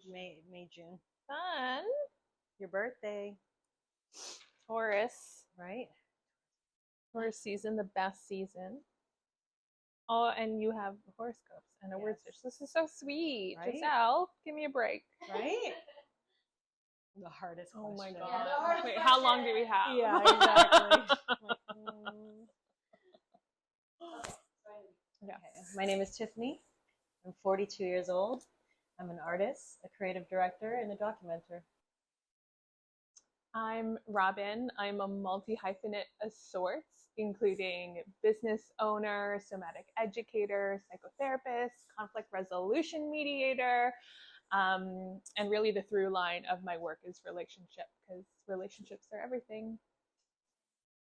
May, June. Fun. Your birthday, Taurus. right? Taurus season, the best season. Oh, and you have horoscopes and a word search. This is so sweet. Right? Giselle, give me a break. Right? The hardest question. Oh my god. Wait, how long do we have? Yeah, exactly. Yeah. Okay. My name is Tiffany. I'm 42 years old. I'm an artist, a creative director, and a documenter. I'm Robin. I'm a multi-hyphenate of sorts, including business owner, somatic educator, psychotherapist, conflict resolution mediator, and really the through line of my work is relationship, because relationships are everything.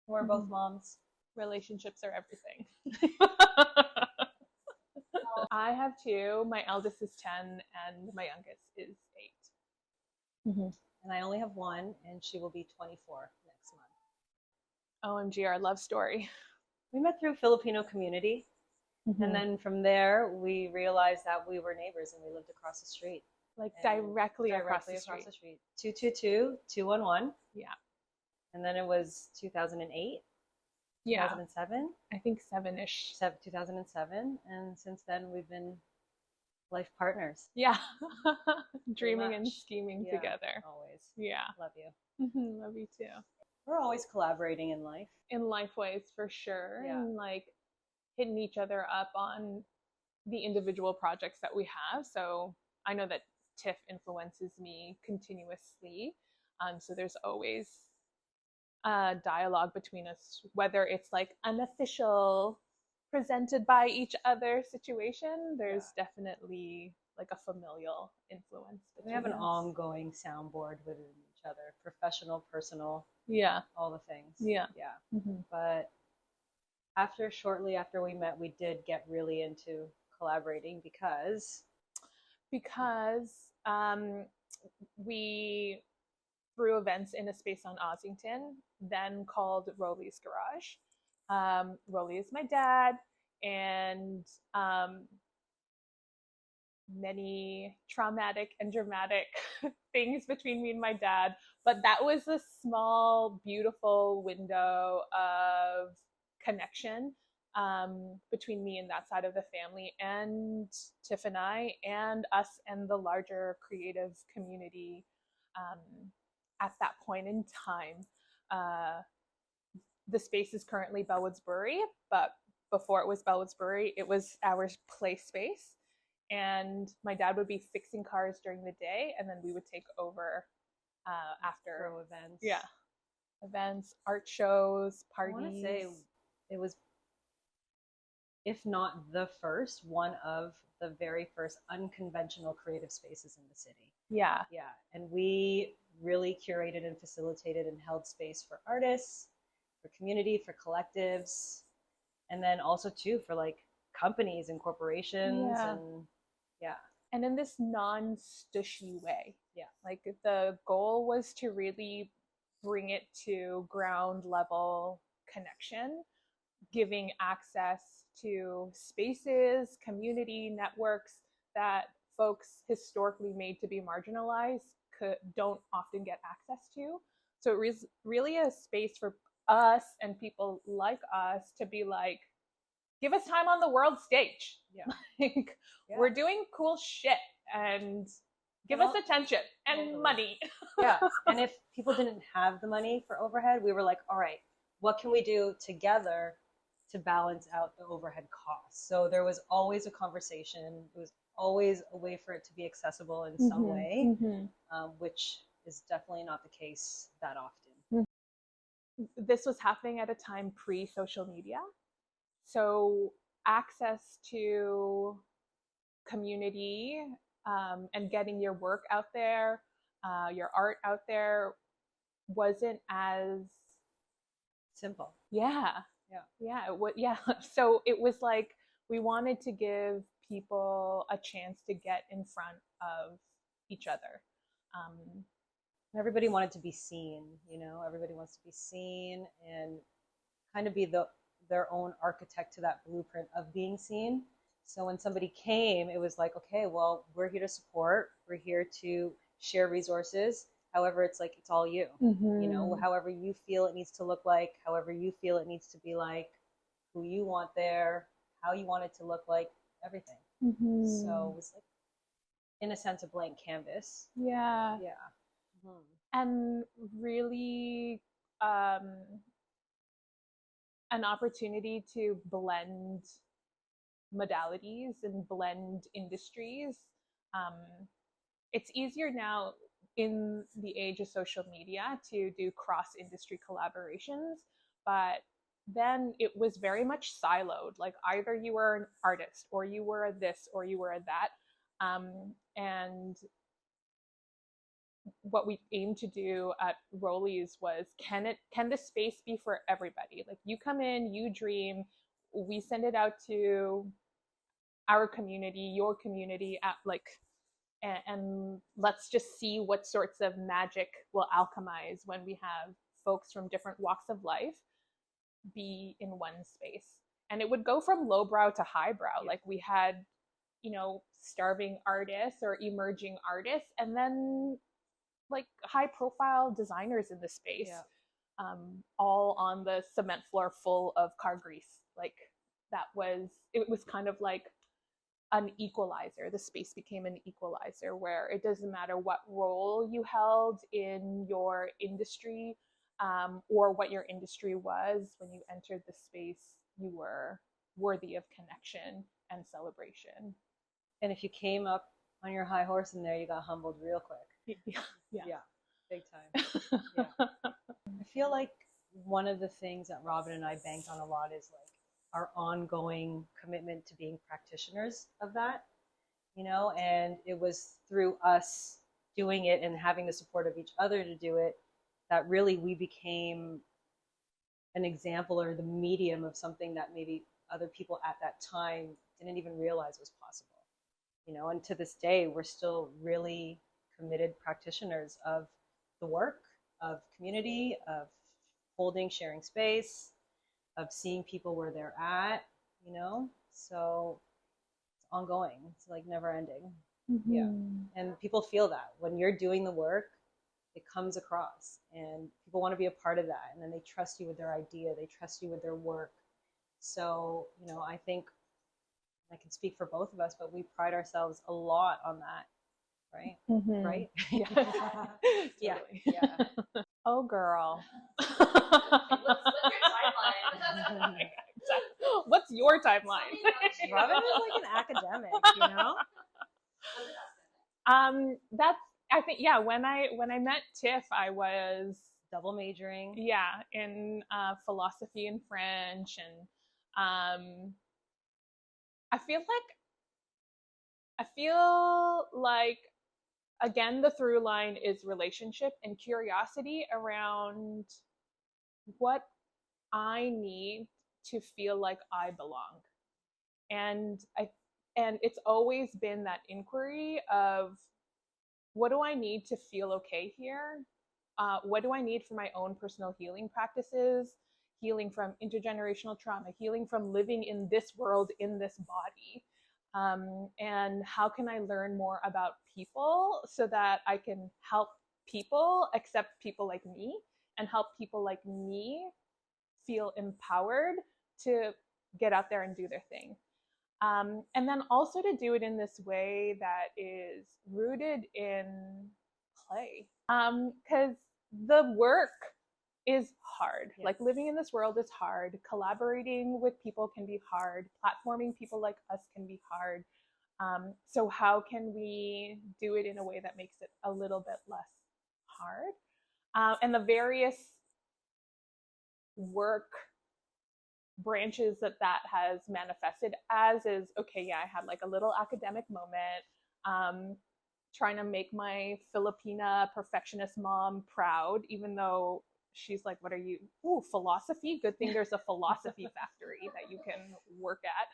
We're both moms. Relationships are everything. I have two. My eldest is 10 and my youngest is 8. And I only have one, and she will be 24 next month. OMG, our love story. We met through Filipino community. And then from there, we realized that we were neighbors and we lived across the street. Like directly across the street. 222-211. Yeah. And then it was 2008, Yeah. 2007. I think 7-ish. 2007. And since then, we've been life partners. Yeah. Dreaming and scheming together. Always. Yeah. Love you. Love you too. We're always collaborating in life. In life ways, for sure. Yeah. And like hitting each other up on the individual projects that we have. So I know that Tiff influences me continuously. So there's always a dialogue between us, whether it's like unofficial, presented by each other situation. There's definitely like a familial influence. We have an ongoing soundboard with each other, professional, personal. Yeah. All the things. Yeah. Yeah. But shortly after we met, we did get really into collaborating because we threw events in a space on Ossington, then called Rolly's Garage. Rolly is my dad, and many traumatic and dramatic things between me and my dad. But that was a small, beautiful window of connection between me and that side of the family, and Tiff and I, and us and the larger creative community at that point in time. The space is currently Bellwoods Brewery, but before it was Bellwoods Brewery, it was our play space. And my dad would be fixing cars during the day, and then we would take over after. Throw events. Yeah. Events, art shows, parties. I want to say it was, if not the first, one of the very first unconventional creative spaces in the city. Yeah. Yeah. And we really curated and facilitated and held space for artists, for community, for collectives, and then also too for like companies and corporations and in this non-stushy way. Yeah. Like the goal was to really bring it to ground level connection, giving access to spaces, community networks that folks historically made to be marginalized don't often get access to. So it was really a space for us and people like us to be like, give us time on the world stage. Yeah. Like, we're doing cool shit and give us attention and money. Yeah. And if people didn't have the money for overhead, we were like, all right, what can we do together to balance out the overhead costs? So there was always a conversation. It was always a way for it to be accessible in some way, which is definitely not the case that often. This was happening at a time pre-social media. So access to community and getting your work out there, your art out there, wasn't as simple. Yeah. So it was like we wanted to give people a chance to get in front of each other. Everybody wanted to be seen, everybody wants to be seen and kind of be their own architect to that blueprint of being seen. So when somebody came, it was like, okay, well, we're here to support, we're here to share resources. However, it's like, it's all you, you know, Mm-hmm. however you feel it needs to look like, however you feel it needs to be like, who you want there, how you want it to look like, everything. So Mm-hmm. it was like, in a sense, a blank canvas. Yeah. Yeah. Mhm. And really, um, an opportunity to blend modalities and blend industries. Um, it's easier now in the age of social media to do cross industry collaborations, but then it was very much siloed. Like either you were an artist or you were a this or you were a that. And what we aimed to do at Rollies was can the space be for everybody? Like you come in, you dream, we send it out to our community, your community, at like, and let's just see what sorts of magic will alchemize when we have folks from different walks of life be in one space. And it would go from lowbrow to highbrow. Like we had, starving artists or emerging artists, and then like high profile designers in the space, Yeah. all on the cement floor full of car grease. Like it was kind of like an equalizer. The space became an equalizer where it doesn't matter what role you held in your industry, or what your industry was. When you entered the space, you were worthy of connection and celebration. And if you came up on your high horse in there, you got humbled real quick. Yeah. Yeah, big time. Yeah. I feel like one of the things that Robin and I banked on a lot is like our ongoing commitment to being practitioners of that, you know, and it was through us doing it and having the support of each other to do it that really we became an example or the medium of something that maybe other people at that time didn't even realize was possible, you know. And to this day we're still really committed practitioners of the work of community, of holding, sharing space, of seeing people where they're at, you know. So it's ongoing, it's like never ending. Yeah. Mm-hmm. And people feel that when you're doing the work, it comes across and people want to be a part of that, and then they trust you with their idea, they trust you with their work. So, you know, I think I can speak for both of us, but we pride ourselves a lot on that, right? Mm-hmm. Right? Yeah. Yeah. Totally. Yeah. Oh, girl. What's your timeline? Robin is like an academic, you know? That's, I think, yeah. When I met Tiff, I was Double majoring. in philosophy and French, and I feel like again the through line is relationship and curiosity around what I need to feel like I belong. And it's always been that inquiry of what do I need to feel okay here? What do I need for my own personal healing practices? Healing from intergenerational trauma, healing from living in this world, in this body. And how can I learn more about people so that I can help people accept people like me and help people like me feel empowered to get out there and do their thing. And then also to do it in this way that is rooted in play. Because the work is hard. Yeah. Like living in this world is hard. Collaborating with people can be hard. Platforming people like us can be hard. So how can we do it in a way that makes it a little bit less hard? And the various work branches that has manifested as is, okay, yeah, I had like a little academic moment, trying to make my Filipina perfectionist mom proud, even though she's like, what are you, ooh, philosophy, good thing there's a philosophy factory that you can work at.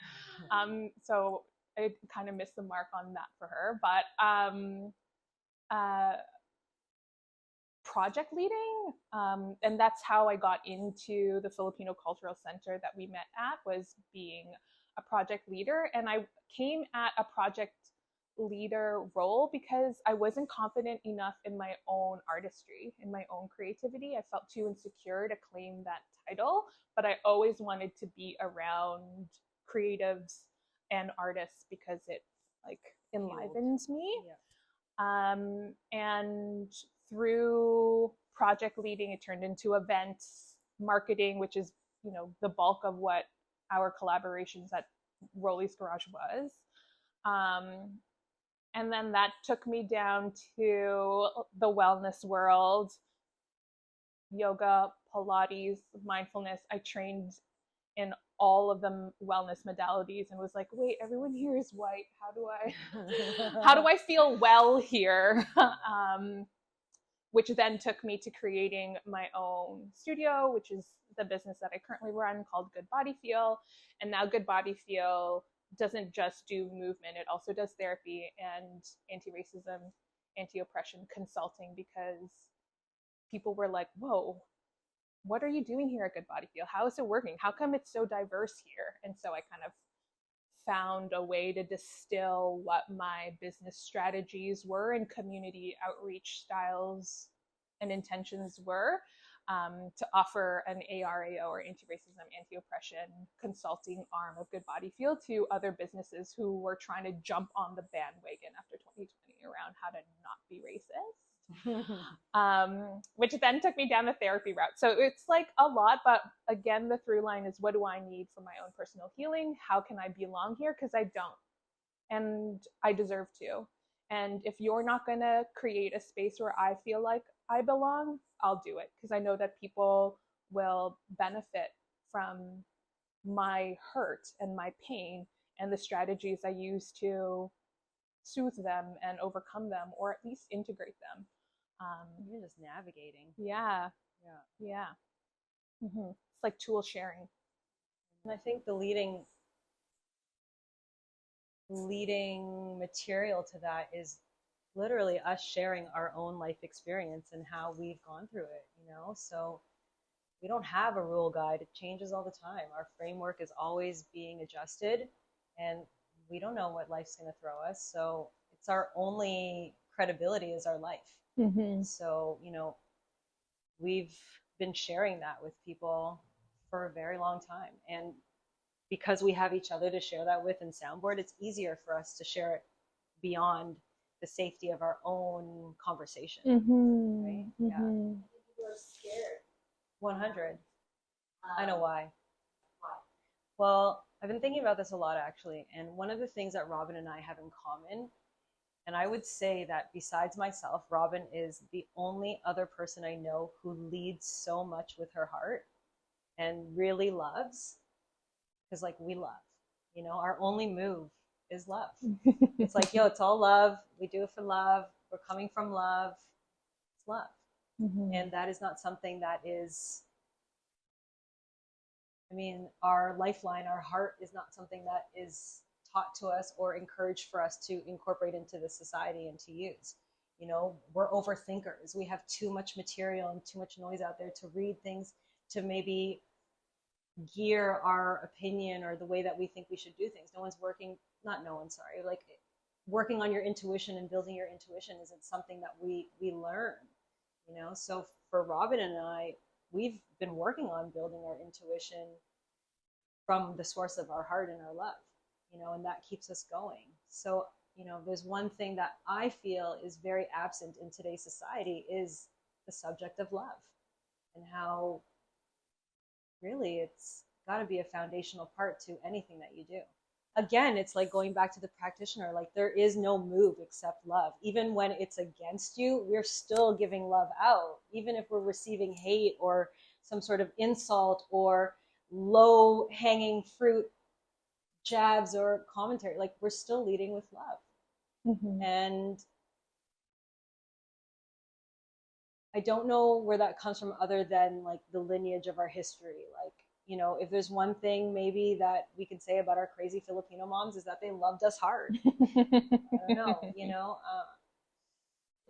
So I kind of missed the mark on that for her, but project leading, and that's how I got into the Filipino Cultural Center that we met at, was being a project leader. And I came at a project leader role because I wasn't confident enough in my own artistry, in my own creativity. I felt too insecure to claim that title, but I always wanted to be around creatives and artists because it like enlivens me. And through project leading, it turned into events, marketing, which is, you know, the bulk of what our collaborations at Rolly's Garage was. And then that took me down to the wellness world, yoga, Pilates, mindfulness. I trained in all of the wellness modalities and was like, wait, everyone here is white. How do I feel well here? Which then took me to creating my own studio, which is the business that I currently run called Good Body Feel. And now Good Body Feel doesn't just do movement, it also does therapy and anti-racism, anti-oppression consulting, because people were like, whoa, what are you doing here at Good Body Feel? How is it working? How come it's so diverse here? And so I kind of found a way to distill what my business strategies were and community outreach styles and intentions were, to offer an ARAO, or anti-racism, anti-oppression consulting arm of Good Body Feel to other businesses who were trying to jump on the bandwagon after 2020 around how to not be racist. Which then took me down the therapy route. So it's like a lot, but again, the through line is, what do I need for my own personal healing? How can I belong here? Because I don't, and I deserve to. And if you're not going to create a space where I feel like I belong, I'll do it, because I know that people will benefit from my hurt and my pain and the strategies I use to soothe them and overcome them, or at least integrate them. You're just navigating. Yeah. Mm-hmm. It's like tool sharing. And I think the leading material to that is literally us sharing our own life experience and how we've gone through it, you know? So we don't have a rule guide. It changes all the time. Our framework is always being adjusted, and we don't know what life's going to throw us. So it's our only credibility is our life. Mm-hmm. So, you know, we've been sharing that with people for a very long time. And because we have each other to share that with in Soundboard, it's easier for us to share it beyond the safety of our own conversation. Mm-hmm. Right? Mm-hmm. Yeah. People are scared. 100. I know why. Well, I've been thinking about this a lot, actually. And one of the things that Robin and I have in common, and I would say that besides myself, Robin is the only other person I know who leads so much with her heart and really loves. Because, like, we love, you know, our only move is love. It's like, yo, it's all love. We do it for love. We're coming from love. It's love. Mm-hmm. And that is not something that is, I mean, our lifeline, our heart is not something that is taught to us or encouraged for us to incorporate into the society and to use. You know, we're overthinkers. We have too much material and too much noise out there to read things, to maybe gear our opinion or the way that we think we should do things. Like working on your intuition and building your intuition isn't something that we learn, you know? So for Robin and I, we've been working on building our intuition from the source of our heart and our love, you know, and that keeps us going. So, you know, there's one thing that I feel is very absent in today's society is the subject of love, and how really it's got to be a foundational part to anything that you do. Again, it's like going back to the practitioner, like there is no move except love. Even when it's against you, we're still giving love out. Even if we're receiving hate or some sort of insult or low hanging fruit jabs or commentary, like we're still leading with love. Mm-hmm. And I don't know where that comes from other than like the lineage of our history. Like, you know, if there's one thing maybe that we can say about our crazy Filipino moms is that they loved us hard. I don't know, you know,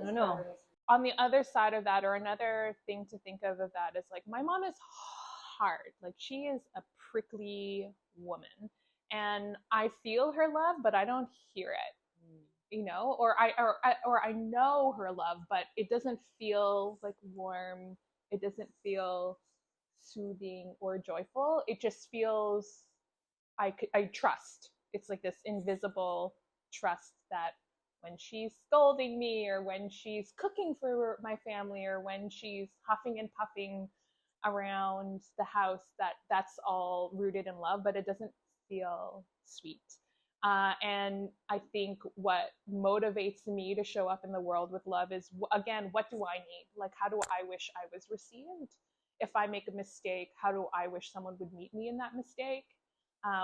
I don't know. On the other side of that, or another thing to think of that is like, my mom is hard. Like, she is a prickly woman. and I feel her love, but I don't hear it, you know, or I know her love, but it doesn't feel like warm. It doesn't feel soothing or joyful. It just feels I trust. It's like this invisible trust that when she's scolding me, or when she's cooking for my family, or when she's huffing and puffing around the house, that's all rooted in love, but it doesn't feel sweet. And I think what motivates me to show up in the world with love is, again, what do I need? Like, how do I wish I was received? If I make a mistake, how do I wish someone would meet me in that mistake?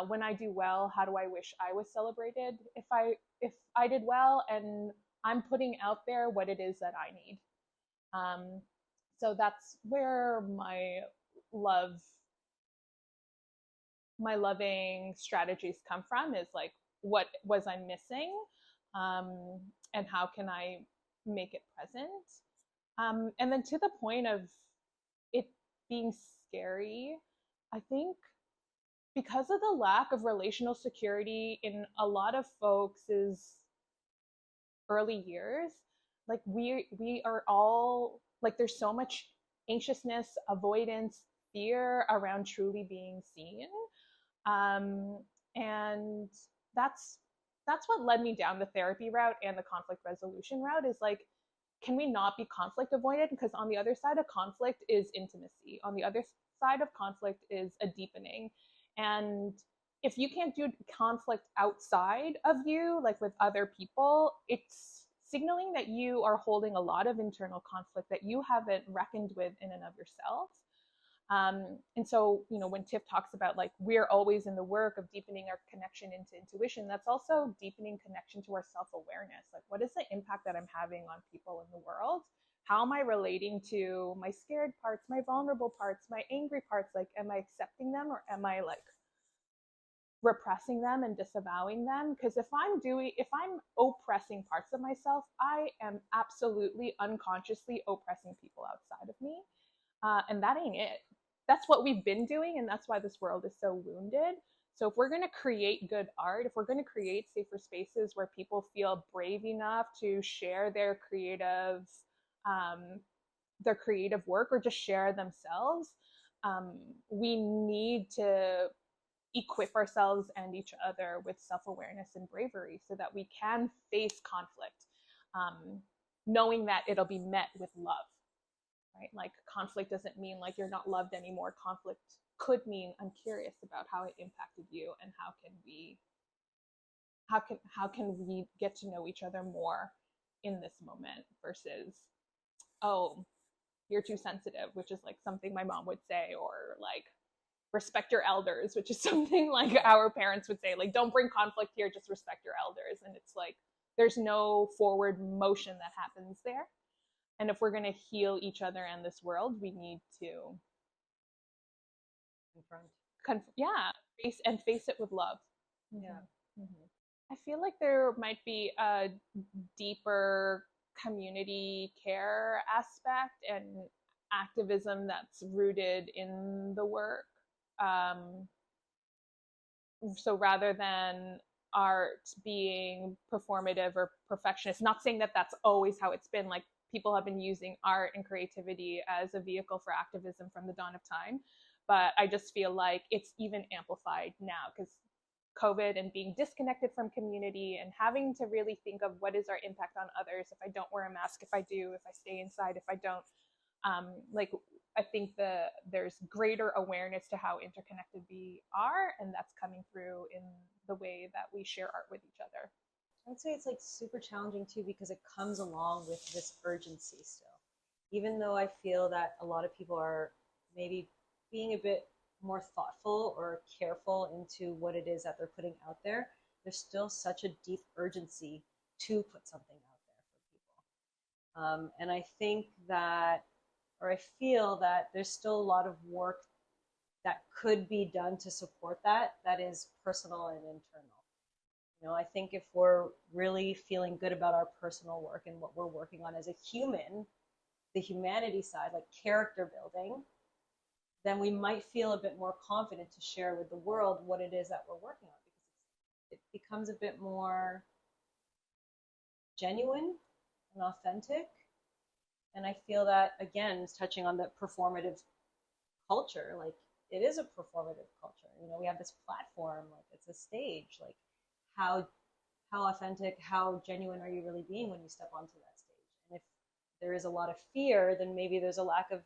When I do well, how do I wish I was celebrated? If I did well and I'm putting out there what it is that I need. So that's where my loving strategies come from, is like, what was I missing? And how can I make it present? And then to the point of it being scary, I think because of the lack of relational security in a lot of folks' early years, like we are all like, there's so much anxiousness, avoidance, fear around truly being seen. And that's what led me down the therapy route and the conflict resolution route, is like, can we not be conflict avoided? Because on the other side of conflict is intimacy. On the other side of conflict is a deepening. And if you can't do conflict outside of you, like with other people, it's signaling that you are holding a lot of internal conflict that you haven't reckoned with in and of yourself. And so, you know, when Tiff talks about like, we're always in the work of deepening our connection into intuition, that's also deepening connection to our self-awareness. Like, what is the impact that I'm having on people in the world? How am I relating to my scared parts, my vulnerable parts, my angry parts? Like, am I accepting them, or am I like repressing them and disavowing them? Because if I'm oppressing parts of myself, I am absolutely unconsciously oppressing people outside of me. And that ain't it. That's what we've been doing, and that's why this world is so wounded. So if we're going to create good art, if we're going to create safer spaces where people feel brave enough to share their creative work, or just share themselves, we need to equip ourselves and each other with self-awareness and bravery so that we can face conflict, knowing that it'll be met with love. Right? Like, conflict doesn't mean like you're not loved anymore. Conflict could mean, I'm curious about how it impacted you, and how can we get to know each other more in this moment, versus, oh, you're too sensitive, which is like something my mom would say, or like, respect your elders, which is something like our parents would say, like, don't bring conflict here, just respect your elders. And it's like, there's no forward motion that happens there. And if we're going to heal each other and this world, we need to face it with love. Yeah. Mm-hmm. I feel like there might be a deeper community care aspect and activism that's rooted in the work. So rather than art being performative or perfectionist, not saying that that's always how it's been, like, people have been using art and creativity as a vehicle for activism from the dawn of time. But I just feel like it's even amplified now, because COVID and being disconnected from community and having to really think of what is our impact on others if I don't wear a mask, if I do, if I stay inside, if I don't. I think there's greater awareness to how interconnected we are, and that's coming through in the way that we share art with each other. I would say it's like super challenging too, because it comes along with this urgency still. Even though I feel that a lot of people are maybe being a bit more thoughtful or careful into what it is that they're putting out there, there's still such a deep urgency to put something out there for people. And I think that, or I feel that there's still a lot of work that could be done to support that is personal and internal. You know, I think if we're really feeling good about our personal work and what we're working on as a human, the humanity side, like character building, then we might feel a bit more confident to share with the world what it is that we're working on. Because it becomes a bit more genuine and authentic. And I feel that, again, is touching on the performative culture. Like, it is a performative culture. You know, we have this platform, like it's a stage. Like, how authentic, how genuine are you really being when you step onto that stage? And if there is a lot of fear, then maybe there's a lack of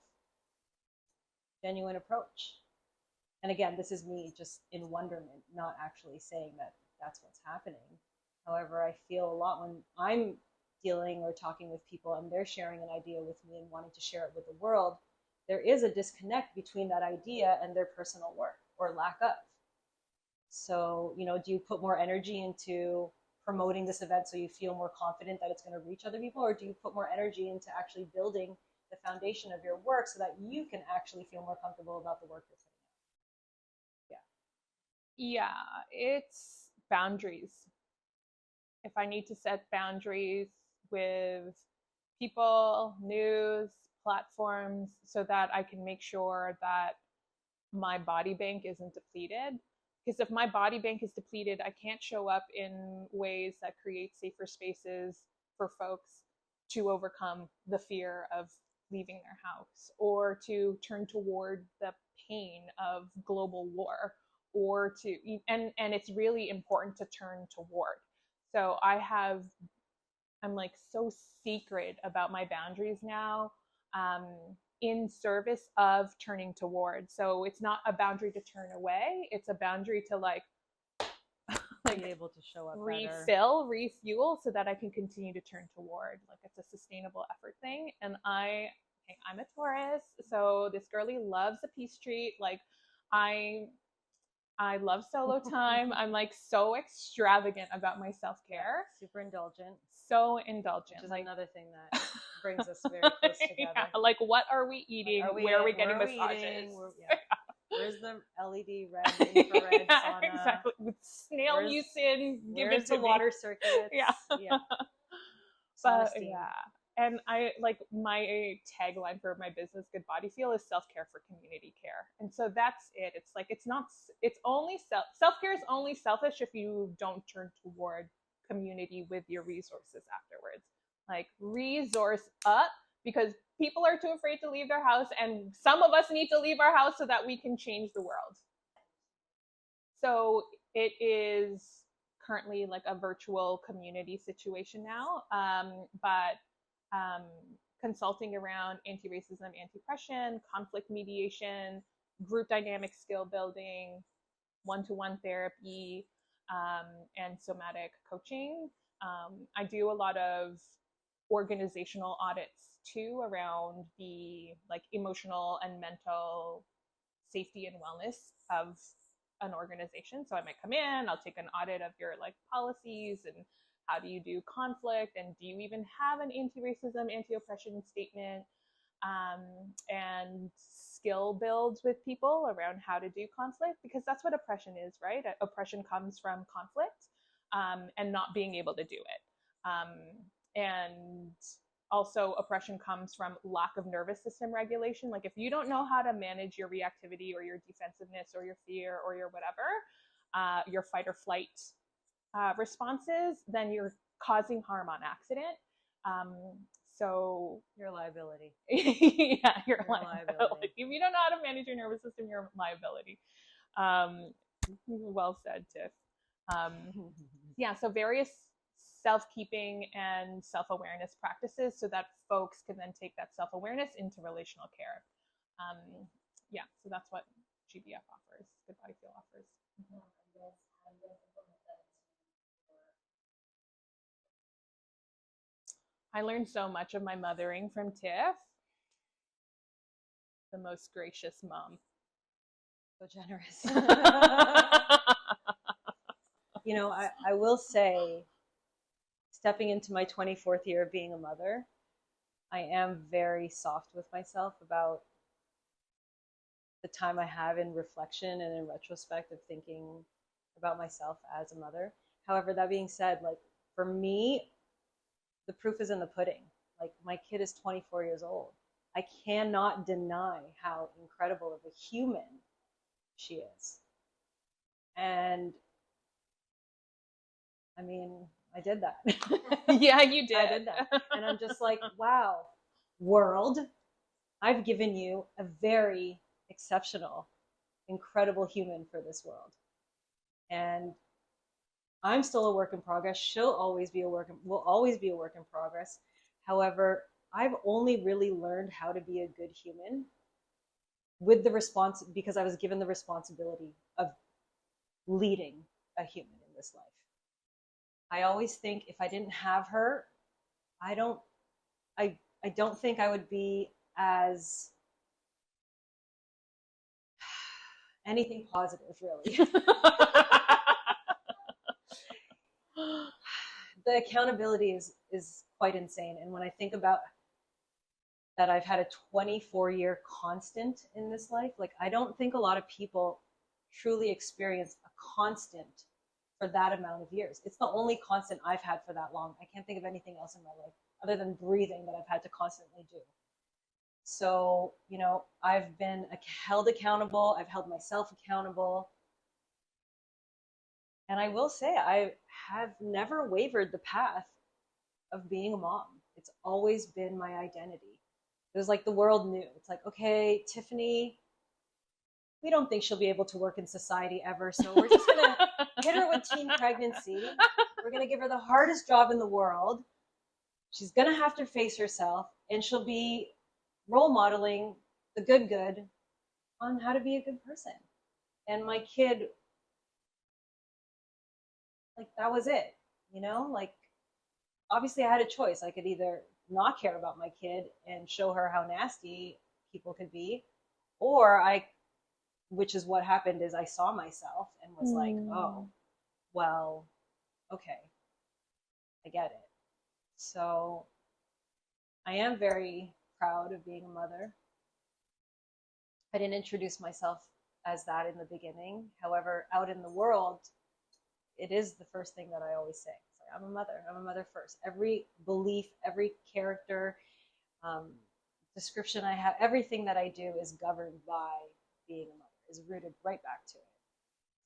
genuine approach. And again, this is me just in wonderment, not actually saying that that's what's happening. However, I feel a lot when I'm dealing or talking with people and they're sharing an idea with me and wanting to share it with the world, there is a disconnect between that idea and their personal work or lack of. So, you know, do you put more energy into promoting this event so you feel more confident that it's going to reach other people, or do you put more energy into actually building the foundation of your work so that you can actually feel more comfortable about the work you're putting out? Yeah, it's boundaries. If I need to set boundaries with people, news, platforms, so that I can make sure that my body bank isn't depleted. Because if my body bank is depleted, I can't show up in ways that create safer spaces for folks to overcome the fear of leaving their house or to turn toward the pain of global war or to and it's really important to turn toward. So I'm like so secret about my boundaries now, um, in service of turning toward. So it's not a boundary to turn away, it's a boundary to like Be able to show up refill, refuel, so that I can continue to turn toward. Like it's a sustainable effort thing. And I'm a Taurus, so this girly loves a peace treat. Like I love solo time. I'm like so extravagant about my self-care. Super indulgent. So indulgent. Which is like, another thing that brings us very close together. Yeah, like what are we eating? Like, where are we getting massages? Where's the LED red, infrared sauna? Exactly. With snail mucin, give it to the water circuits? Yeah. Yeah. But yeah. And I like my tagline for my business, Good Body Feel, is self-care for community care. And so that's it. It's like it's only self-care is only selfish if you don't turn toward community with your resources afterwards. Like resource up, because people are too afraid to leave their house, and some of us need to leave our house so that we can change the world. So it is currently like a virtual community situation now, but consulting around anti-racism, anti-oppression, conflict mediation, group dynamic skill building, one-to-one therapy, and somatic coaching. I do a lot of organizational audits too around the like emotional and mental safety and wellness of an organization. So I might come in, I'll take an audit of your like policies and how do you do conflict, and do you even have an anti-racism, anti-oppression statement, and skill builds with people around how to do conflict, because that's what oppression is, right? Oppression comes from conflict, and not being able to do it. And also oppression comes from lack of nervous system regulation. Like if you don't know how to manage your reactivity or your defensiveness or your fear or your whatever, your fight or flight responses, then you're causing harm on accident. So you're a liability. Yeah, you're a liability. If you don't know how to manage your nervous system, you're a liability. Well said, Tiff. Yeah, so various self-keeping and self-awareness practices so that folks can then take that self-awareness into relational care. Yeah, so that's what GBF offers, Good Body Feel offers. Mm-hmm. I learned so much of my mothering from Tiff, the most gracious mom. So generous. You know, I will say, stepping into my 24th year of being a mother, I am very soft with myself about the time I have in reflection and in retrospect of thinking about myself as a mother. However, that being said, like for me, the proof is in the pudding. Like my kid is 24 years old. I cannot deny how incredible of a human she is. And I mean, I did that. Yeah, you did. I did that. And I'm just like, wow, world, I've given you a very exceptional, incredible human for this world. And I'm still a work in progress. She'll always be a work in, will always be a work in progress. However, I've only really learned how to be a good human with the response because I was given the responsibility of leading a human in this life. I always think if I didn't have her, I don't I don't think I would be as anything positive really. The accountability is quite insane. And when I think about that, I've had a 24-year constant in this life. Like, I don't think a lot of people truly experience a constant for that amount of years. It's the only constant I've had for that long. I can't think of anything else in my life other than breathing that I've had to constantly do. So, you know, I've been held accountable. I've held myself accountable. And I will say, I have never wavered the path of being a mom. It's always been my identity. It was like the world knew. It's like, okay, Tiffany, we don't think she'll be able to work in society ever. So we're just going to hit her with teen pregnancy. We're going to give her the hardest job in the world. She's going to have to face herself, and she'll be role modeling the good on how to be a good person. And my kid, like, that was it, you know, like, obviously I had a choice. I could either not care about my kid and show her how nasty people could be, or which is what happened, is I saw myself and was like, oh, well, okay, I get it. So I am very proud of being a mother. I didn't introduce myself as that in the beginning. However, out in the world, it is the first thing that I always say. It's like, I'm a mother. I'm a mother first. Every belief, every character, description I have, everything that I do is governed by being a mother, is rooted right back to it.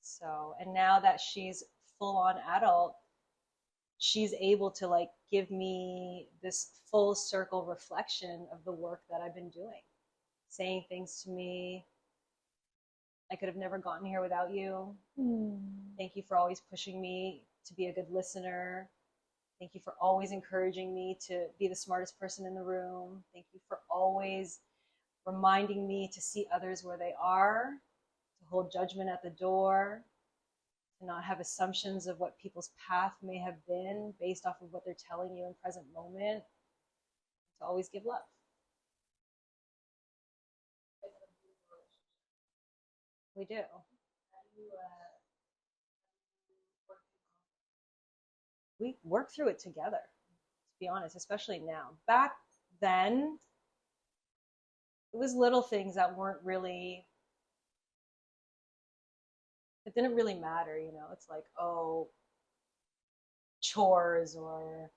So, and now that she's full on adult, she's able to like give me this full circle reflection of the work that I've been doing, saying things to me. I could have never gotten here without you. Thank you for always pushing me to be a good listener. Thank you for always encouraging me to be the smartest person in the room. Thank you for always reminding me to see others where they are, to hold judgment at the door, to not have assumptions of what people's path may have been based off of what they're telling you in present moment, to always give love. We do. We work through it together, to be honest, especially now. Back then, it was little things that weren't really, it didn't really matter, you know. It's like, oh, chores, or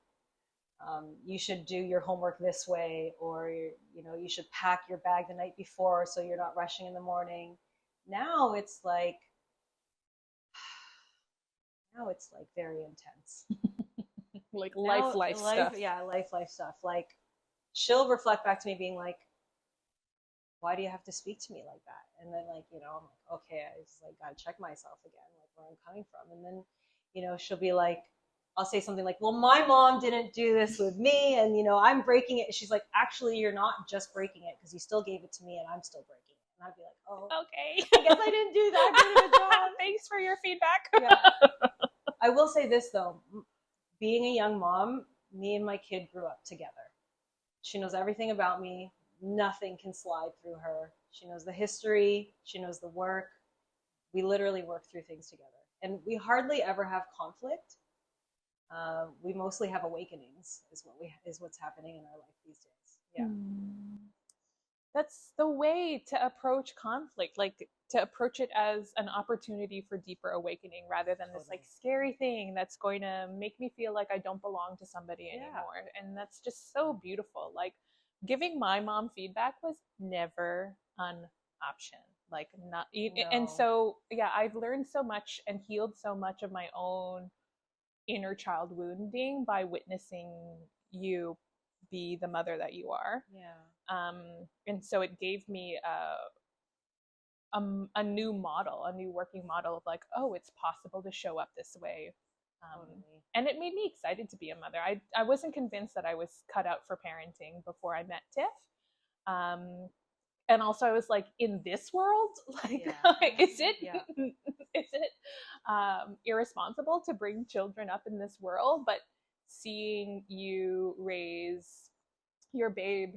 you should do your homework this way, or you know, you should pack your bag the night before so you're not rushing in the morning. Now it's like very intense. Like Now, life stuff. Yeah, life stuff. Like, she'll reflect back to me being like, why do you have to speak to me like that? And then, like, you know, I'm like, okay, I just like gotta check myself again, like where I'm coming from. And then, you know, she'll be like, I'll say something like, well, my mom didn't do this with me, and you know, I'm breaking it. And she's like, actually, you're not just breaking it, because you still gave it to me and I'm still breaking it. And I'd be like, oh, okay, I guess I didn't do that good of a job. Thanks for your feedback. Yeah. I will say this though, being a young mom, me and my kid grew up together. She knows everything about me. Nothing can slide through her. She knows the history. She knows the work. We literally work through things together. And we hardly ever have conflict. We mostly have awakenings, is what's happening in our life these days. Yeah. That's the way to approach conflict, like to approach it as an opportunity for deeper awakening rather than this like scary thing that's going to make me feel like I don't belong to somebody anymore. And that's just so beautiful. Like, giving my mom feedback was never an option. Like, not no. And so yeah, I've learned so much and healed so much of my own inner child wounding by witnessing you be the mother that you are. Yeah. And so it gave me a new model, a new working model of like, oh, it's possible to show up this way. Totally. And it made me excited to be a mother. I wasn't convinced that I was cut out for parenting before I met Tiff. And also I was like, in this world, like, is it irresponsible to bring children up in this world? But seeing you raise your babe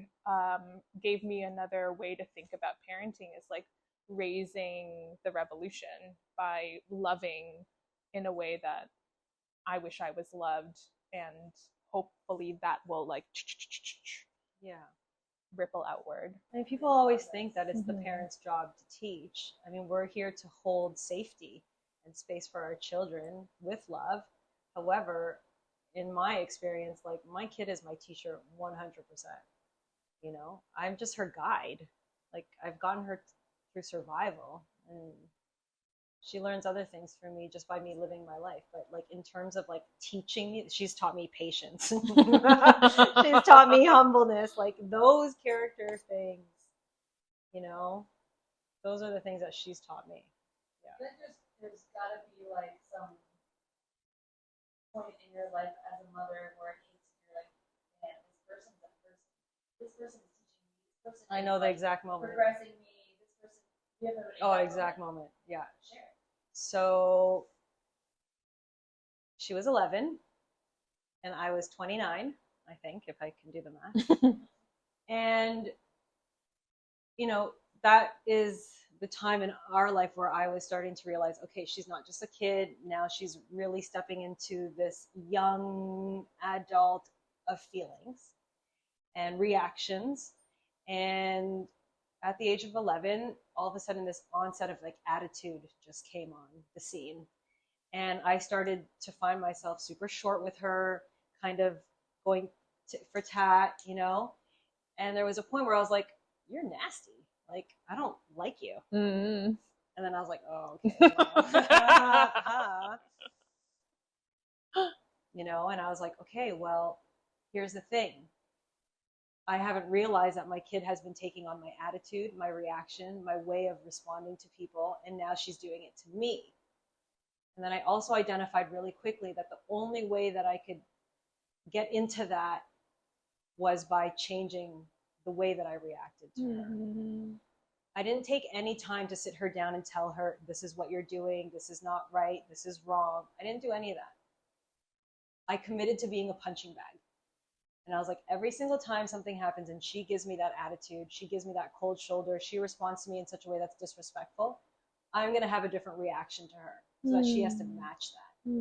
gave me another way to think about parenting, is like raising the revolution by loving in a way that I wish I was loved, and hopefully that will like ripple outward. I mean, people always think that it's the parents' job to teach. I mean, we're here to hold safety and space for our children with love. However, in my experience, like, my kid is my teacher 100%. You know, I'm just her guide. Like, I've gotten her through survival, and she learns other things from me just by me living my life. But like, in terms of like teaching me, she's taught me patience. She's taught me humbleness. Like, those character things, you know, those are the things that she's taught me. Yeah. There's got to be like some point in your life as a mother where it hits and you're like, man, this person's that person. This person is teaching me. This person I know the exact moment. Progressing me. This person. You have an exact moment. Yeah. Share. So she was 11 and I was 29, I think, if I can do the math. And, you know, that is the time in our life where I was starting to realize, okay, she's not just a kid. Now she's really stepping into this young adult of feelings and reactions. And at the age of 11, all of a sudden this onset of like attitude just came on the scene. And I started to find myself super short with her, kind of going for tat, you know? And there was a point where I was like, you're nasty. Like, I don't like you. Mm-hmm. And then I was like, oh, okay. You know, and I was like, okay, well, here's the thing. I haven't realized that my kid has been taking on my attitude, my reaction, my way of responding to people, and now she's doing it to me. And then I also identified really quickly that the only way that I could get into that was by changing the way that I reacted to her. I didn't take any time to sit her down and tell her, this is what you're doing, this is not right, this is wrong. I didn't do any of that. I committed to being a punching bag. And I was like, every single time something happens and she gives me that attitude, she gives me that cold shoulder, she responds to me in such a way that's disrespectful, I'm going to have a different reaction to her so that she has to match that.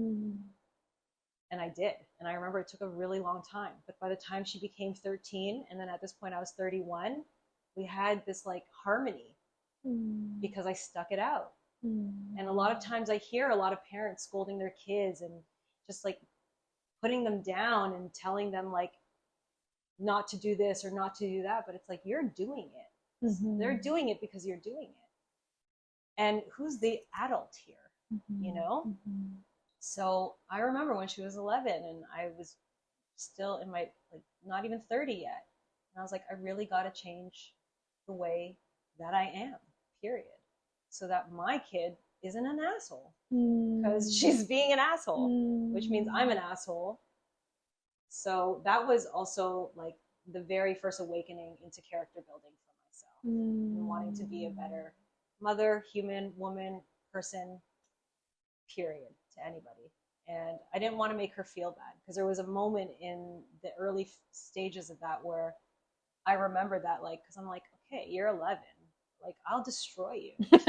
And I did. And I remember it took a really long time. But by the time she became 13, and then at this point I was 31, we had this like harmony because I stuck it out. And a lot of times I hear a lot of parents scolding their kids and just like putting them down and telling them like not to do this or not to do that. But it's like, you're doing it. They're doing it because you're doing it. And who's the adult here, you know? So I remember when she was 11 and I was still in my, like, not even 30 yet. And I was like, I really got to change the way that I am, period. So that my kid isn't an asshole because she's being an asshole, which means I'm an asshole. So that was also like the very first awakening into character building for myself and wanting to be a better mother, human, woman, person, period, to anybody. And I didn't want to make her feel bad because there was a moment in the early stages of that where I remember that, like, because I'm like, okay, you're 11. Like, I'll destroy you.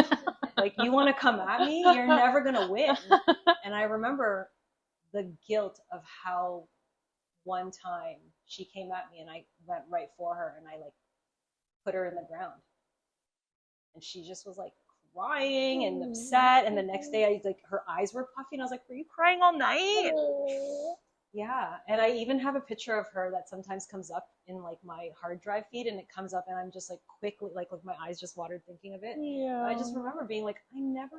Like, you want to come at me? You're never going to win. And I remember the guilt of how one time she came at me and I went right for her and I, like, put her in the ground. And she just was, like, crying and upset. And the next day, I like, her eyes were puffy. And I was like, were you crying all night? Yeah. And I even have a picture of her that sometimes comes up in like my hard drive feed, and it comes up and I'm just like quickly, like with my eyes just watered thinking of it. Yeah. I just remember being like, I never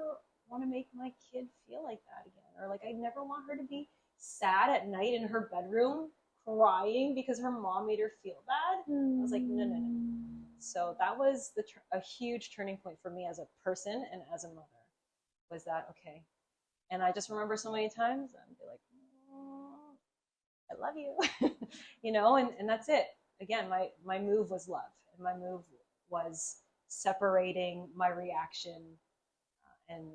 want to make my kid feel like that again. Or like, I never want her to be sad at night in her bedroom crying because her mom made her feel bad. I was like, no, no, no. So that was a huge turning point for me as a person and as a mother, was that, okay. And I just remember so many times I'd be like, oh, I love you, you know, and that's it. Again, my move was love, and my move was separating my reaction and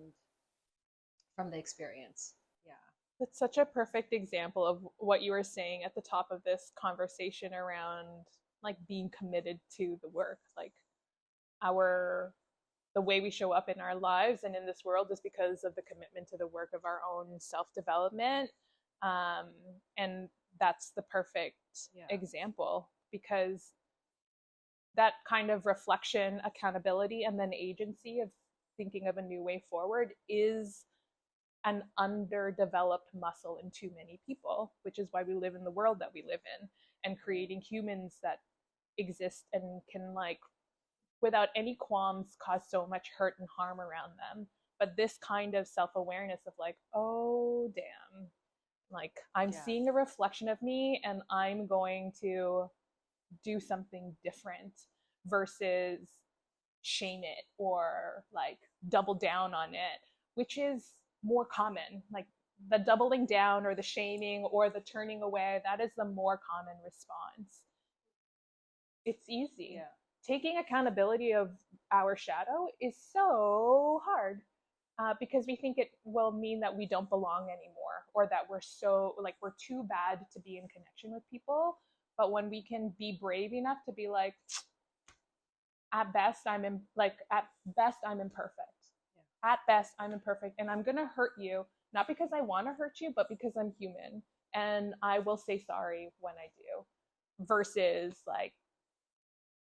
from the experience. Yeah. That's such a perfect example of what you were saying at the top of this conversation around like being committed to the work. Like the way we show up in our lives and in this world is because of the commitment to the work of our own self-development. And that's the perfect example, because that kind of reflection, accountability, and then agency of thinking of a new way forward is an underdeveloped muscle in too many people, which is why we live in the world that we live in, and creating humans that exist and can, like, without any qualms, cause so much hurt and harm around them. But this kind of self-awareness of like, oh damn, like I'm seeing a reflection of me and I'm going to do something different, versus shame it or like double down on it, which is more common. Like the doubling down or the shaming or the turning away, that is the more common response. It's easy. Yeah. Taking accountability of our shadow is so hard, because we think it will mean that we don't belong anymore, or that we're so, like, we're too bad to be in connection with people. But when we can be brave enough to be like, at best I'm imperfect. Yeah. At best I'm imperfect, and I'm gonna hurt you, not because I want to hurt you, but because I'm human, and I will say sorry when I do. Versus like,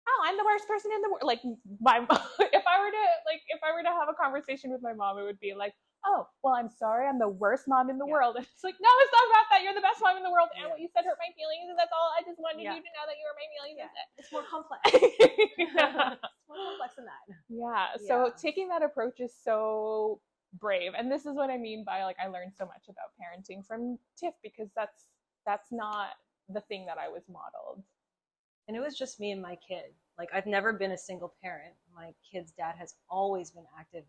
oh, I'm the worst person in the world. Like if I were to have a conversation with my mom, it would be like, oh, well, I'm sorry, I'm the worst mom in the world. And it's like, no, it's not about that. You're the best mom in the world. And what you said hurt my feelings, and that's all. I just wanted you to know that you were my feelings. Yeah. It's more complex. Yeah. It's more complex than that. Yeah. So taking that approach is so brave. And this is what I mean by, like, I learned so much about parenting from Tiff, because that's not the thing that I was modeled. And it was just me and my kid. Like, I've never been a single parent. My kid's dad has always been active.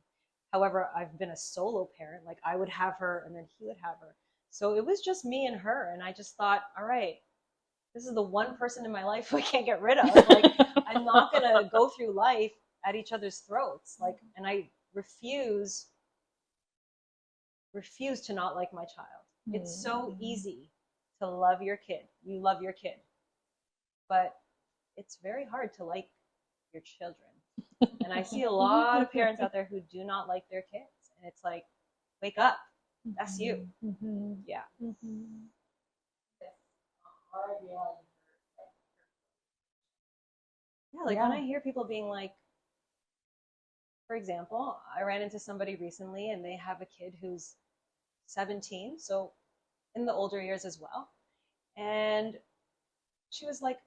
However, I've been a solo parent. Like, I would have her and then he would have her. So it was just me and her. And I just thought, all right, this is the one person in my life I can't get rid of. Like, I'm not going to go through life at each other's throats. Like, and I refuse to not like my child. It's so easy to love your kid. You love your kid. But it's very hard to like your children. And I see a lot of parents out there who do not like their kids. And it's like, wake up. That's you. Mm-hmm. Yeah. Mm-hmm. Yeah, like when I hear people being like, for example, I ran into somebody recently and they have a kid who's 17, so in the older years as well. And she was like,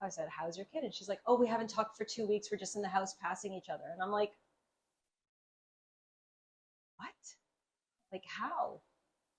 I said, how's your kid? And she's like, oh, we haven't talked for 2 weeks. We're just in the house passing each other. And I'm like, what? Like, how?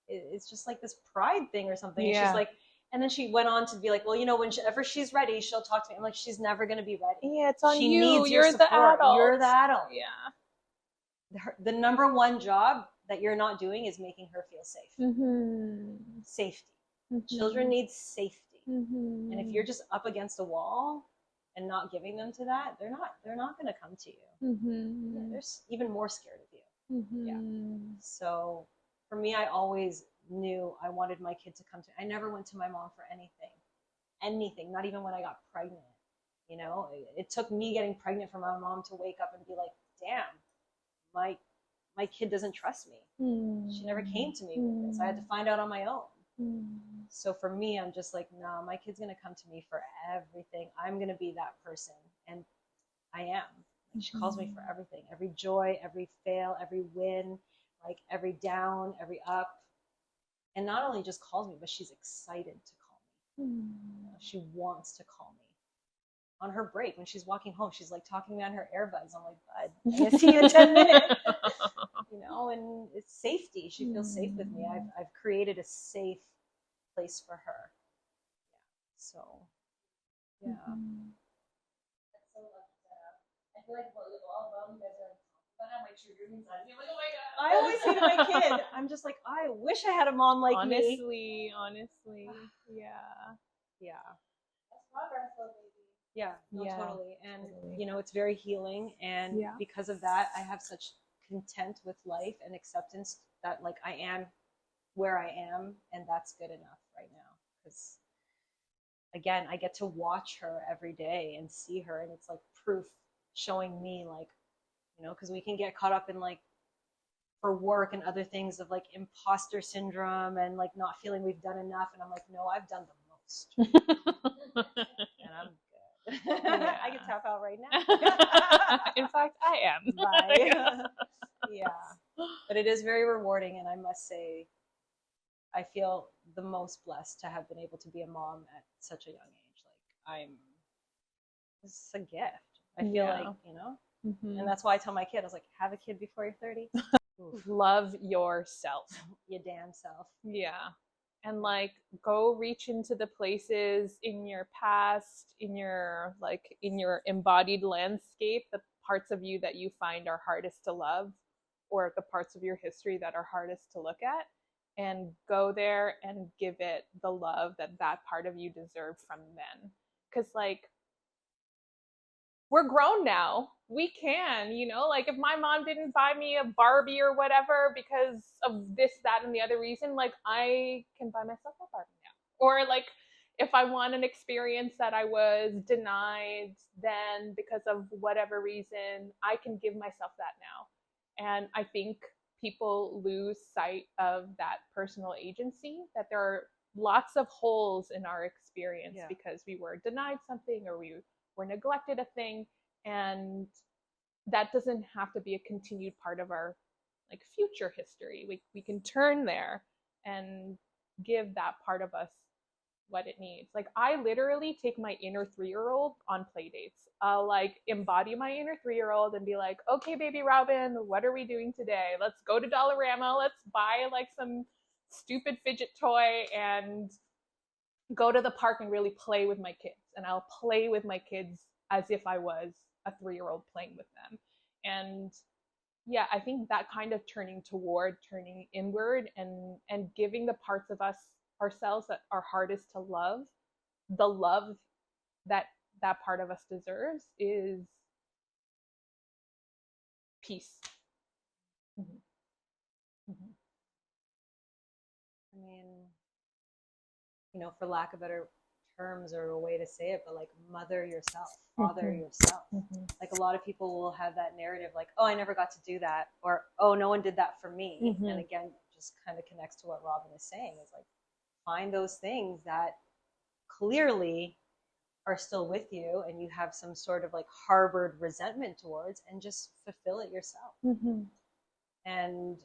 It's just like this pride thing or something. Yeah. And she's like, and then she went on to be like, well, you know, whenever she's ready, she'll talk to me. I'm like, she's never going to be ready. Yeah, it's on she you. Needs you're your the adult. You're the adult. Yeah. The number one job that you're not doing is making her feel safe. Mm-hmm. Safety. Mm-hmm. Children need safety. Mm-hmm. And if you're just up against a wall and not giving them to that, they're not going to come to you. Mm-hmm. Yeah, they're even more scared of you. Mm-hmm. Yeah. So for me, I always knew I wanted my kid to come to. I never went to my mom for anything, not even when I got pregnant. You know, it took me getting pregnant for my mom to wake up and be like, damn, my kid doesn't trust me. Mm-hmm. She never came to me with this. I had to find out on my own. Mm-hmm. So for me, I'm just like, no, my kid's going to come to me for everything. I'm going to be that person. And I am. Like, she calls me for everything, every joy, every fail, every win, like every down, every up. And not only just calls me, but she's excited to call me. You know, she wants to call me. On her break, when she's walking home, she's like talking me on her earbuds. I'm like, bud, I'm going to see you in 10 minutes. you know, and it's safety. She feels safe with me. I've created a safe place for her. So, yeah. That's so lucky to have. I feel like while you guys are talking about it, my trigger inside of me. I'm like, oh my god. I always say to my kid, I'm just like, I wish I had a mom like honestly, me. Honestly, yeah. Yeah. That's progress, though, baby. Yeah, no, Yeah, totally. And, totally. you know, it's very healing. And Yeah. because of that, I have such content with life and acceptance that, like, I am where I am, and that's good enough right now. Because, again, I get to watch her every day and see her, and it's like proof showing me, like, you know, because we can get caught up in, like, for work and other things of, like, imposter syndrome and, like, not feeling we've done enough. And I'm like, no, I've done the most. And I'm good. Yeah. I can tap out right now. In fact, I am. Bye. Yeah. But it is very rewarding. And I must say, I feel the most blessed to have been able to be a mom at such a young age. Like, it's a gift. I feel like, you know, and that's why I tell my kid, I was like, have a kid before you're 30. Love yourself. Your damn self. Yeah. And like go reach into the places in your past, in your embodied landscape, the parts of you that you find are hardest to love, or the parts of your history that are hardest to look at, and go there and give it the love that that part of you deserved from then. Because like we're grown now. We can, you know, like if my mom didn't buy me a Barbie or whatever because of this, that, and the other reason, like I can buy myself a Barbie now. Or like if I want an experience that I was denied then because of whatever reason, I can give myself that now. And I think people lose sight of that personal agency, that there are lots of holes in our experience because we were denied something or we were neglected a thing, and that doesn't have to be a continued part of our like future history. We can turn there and give that part of us what it needs. Like I literally take my inner 3-year-old on play dates. I'll like embody my inner 3-year-old and be like, okay, baby Robin, what are we doing today? Let's go to Dollarama. Let's buy like some stupid fidget toy and go to the park and really play with my kids. And I'll play with my kids as if I was a 3-year-old playing with them. And yeah, I think that kind of turning inward and giving the parts of us ourselves that are hardest to love, the love that that part of us deserves, is peace. I mean, you know, for lack of better terms or a way to say it, but like mother yourself, father yourself. Like a lot of people will have that narrative like, oh, I never got to do that, or oh, no one did that for me. And again, just kind of connects to what Robin is saying, is like find those things that clearly are still with you and you have some sort of like harbored resentment towards, and just fulfill it yourself. And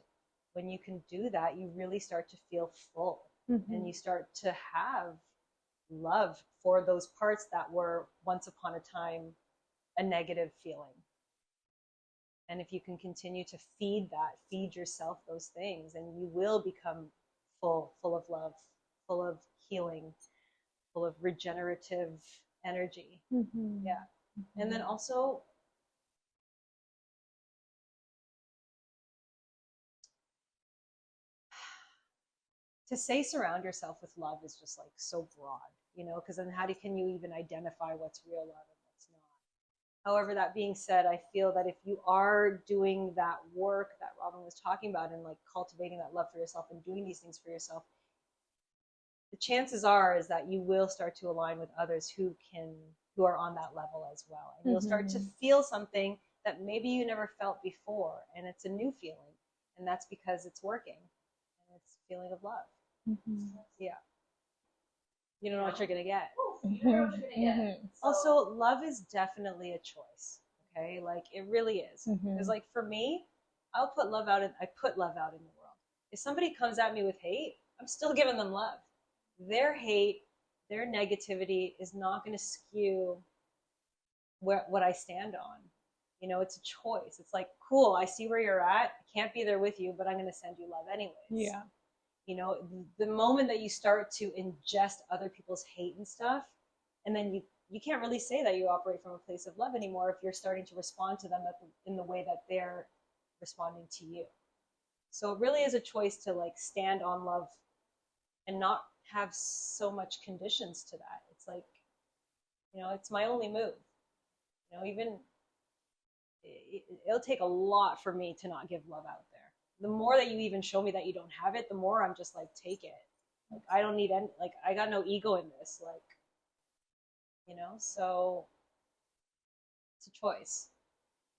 when you can do that, you really start to feel full, and you start to have love for those parts that were once upon a time a negative feeling. And if you can continue to feed yourself those things, and you will become full of love, full of healing, full of regenerative energy. Yeah. And then also, to say surround yourself with love is just like so broad, you know, because then can you even identify what's real love and what's not? However, that being said, I feel that if you are doing that work that Robin was talking about, and like cultivating that love for yourself and doing these things for yourself, the chances are is that you will start to align with others who are on that level as well. And you'll start to feel something that maybe you never felt before, and it's a new feeling. And that's because it's working, and it's a feeling of love. Yeah. You don't know what you're going to get. You know what you're gonna get. Also, love is definitely a choice. Okay, like it really is. Because like for me, I put love out in the world. If somebody comes at me with hate, I'm still giving them love. Their hate, their negativity is not going to skew what I stand on. You know, it's a choice. It's like, cool, I see where you're at. I can't be there with you, but I'm going to send you love anyways. Yeah. You know, the moment that you start to ingest other people's hate and stuff, and then you can't really say that you operate from a place of love anymore if you're starting to respond to them in the way that they're responding to you. So it really is a choice to like stand on love and not have so much conditions to that. It's like, you know, it's my only move. You know, even it'll take a lot for me to not give love out there. The more that you even show me that you don't have it, the more I'm just like, take it. Like, I don't need any, like, I got no ego in this. Like, you know, so it's a choice.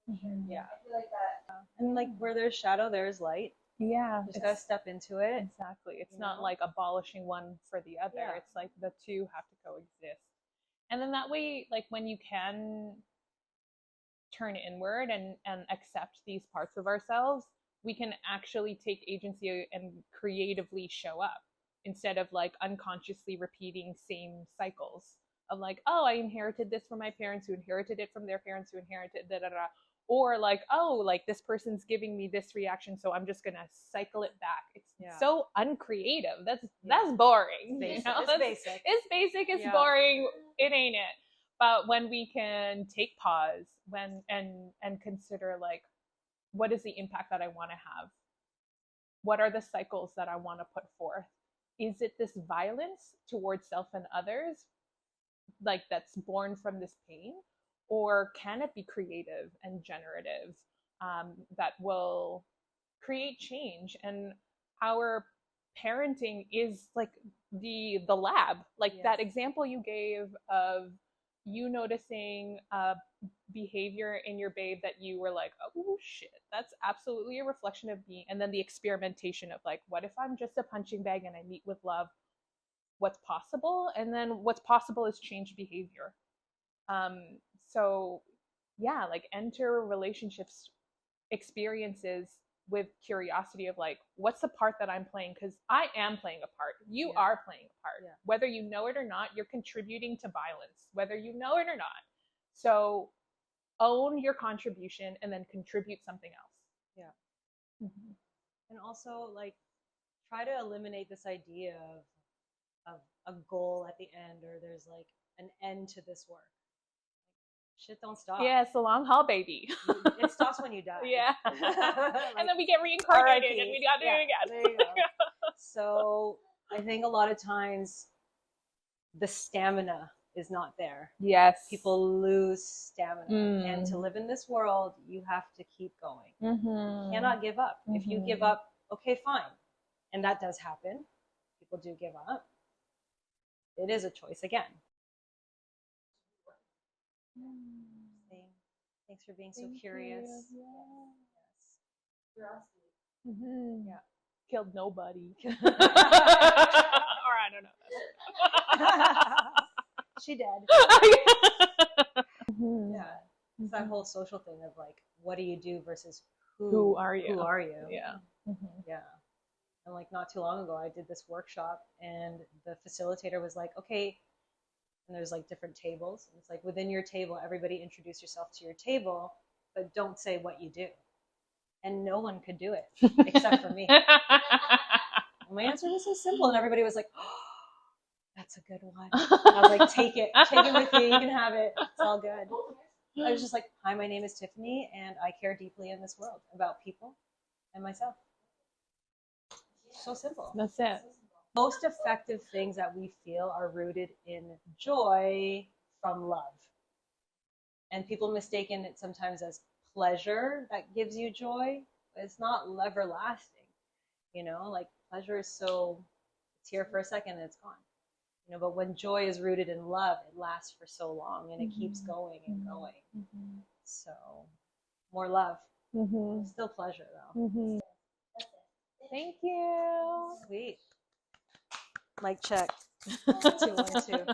Mm-hmm. Yeah. I feel like that. And like, where there's shadow, there's light. Yeah. You just gotta step into it. Exactly. It's You not know? like abolishing one for the other. Yeah. It's like the two have to coexist. And then that way, like when you can turn inward and accept these parts of ourselves, we can actually take agency and creatively show up instead of like unconsciously repeating same cycles of like, oh, I inherited this from my parents who inherited it from their parents who inherited da da da. Or like, oh, like this person's giving me this reaction, so I'm just gonna cycle it back. It's so uncreative. That's boring. Basic. You know? It's basic. It's basic. It's boring. It ain't it. But when we can take pause, and consider like, what is the impact that I want to have? What are the cycles that I want to put forth? Is it this violence towards self and others, like that's born from this pain? Or can it be creative and generative, that will create change? And our parenting is like the lab, like that example you gave of you noticing behavior in your babe that you were like, oh shit, that's absolutely a reflection of me. And then the experimentation of like, what if I'm just a punching bag and I meet with love? What's possible? And then what's possible is change behavior. So yeah, like enter relationships experiences with curiosity of like, what's the part that I'm playing? Because I am playing a part. You are playing a part. Whether you know it or not, you're contributing to violence, whether you know it or not. So own your contribution and then contribute something else. Yeah. Mm-hmm. And also like try to eliminate this idea of a goal at the end, or there's like an end to this work. Shit don't stop. Yeah, it's the long haul, baby. It stops when you die. Yeah. Like, and then we get reincarnated and we got to do it again. There you go. So I think a lot of times the stamina is not there. Yes. People lose stamina. And to live in this world, you have to keep going. Mm-hmm. You cannot give up. Mm-hmm. If you give up, okay, fine. And that does happen. People do give up. It is a choice again. Thanks for being so curious. Yeah. Yes. Curiosity. Mm-hmm. Yeah. Killed nobody. Or I don't know. She did. Mm-hmm. Yeah. It's that whole social thing of like, what do you do versus who are you? Who are you? Yeah. Mm-hmm. Yeah. And like not too long ago, I did this workshop and the facilitator was like, okay, and there's like different tables. And it's like within your table, everybody introduce yourself to your table, but don't say what you do. And no one could do it except for me. My answer was so simple. And everybody was like, oh, that's a good one. I was like, take it with you. You can have it. It's all good. I was just like, hi, my name is Tiffany, and I care deeply in this world about people and myself. So simple. That's it. Most effective things that we feel are rooted in joy from love. And people mistaken it sometimes as pleasure that gives you joy, but it's not everlasting. You know, like pleasure is so, it's here for a second and it's gone. You know, but when joy is rooted in love, it lasts for so long and it keeps going and going. Mm-hmm. So more love. Mm-hmm. Still pleasure though. Mm-hmm. Thank you. Sweet. Mic check. 2 1 2.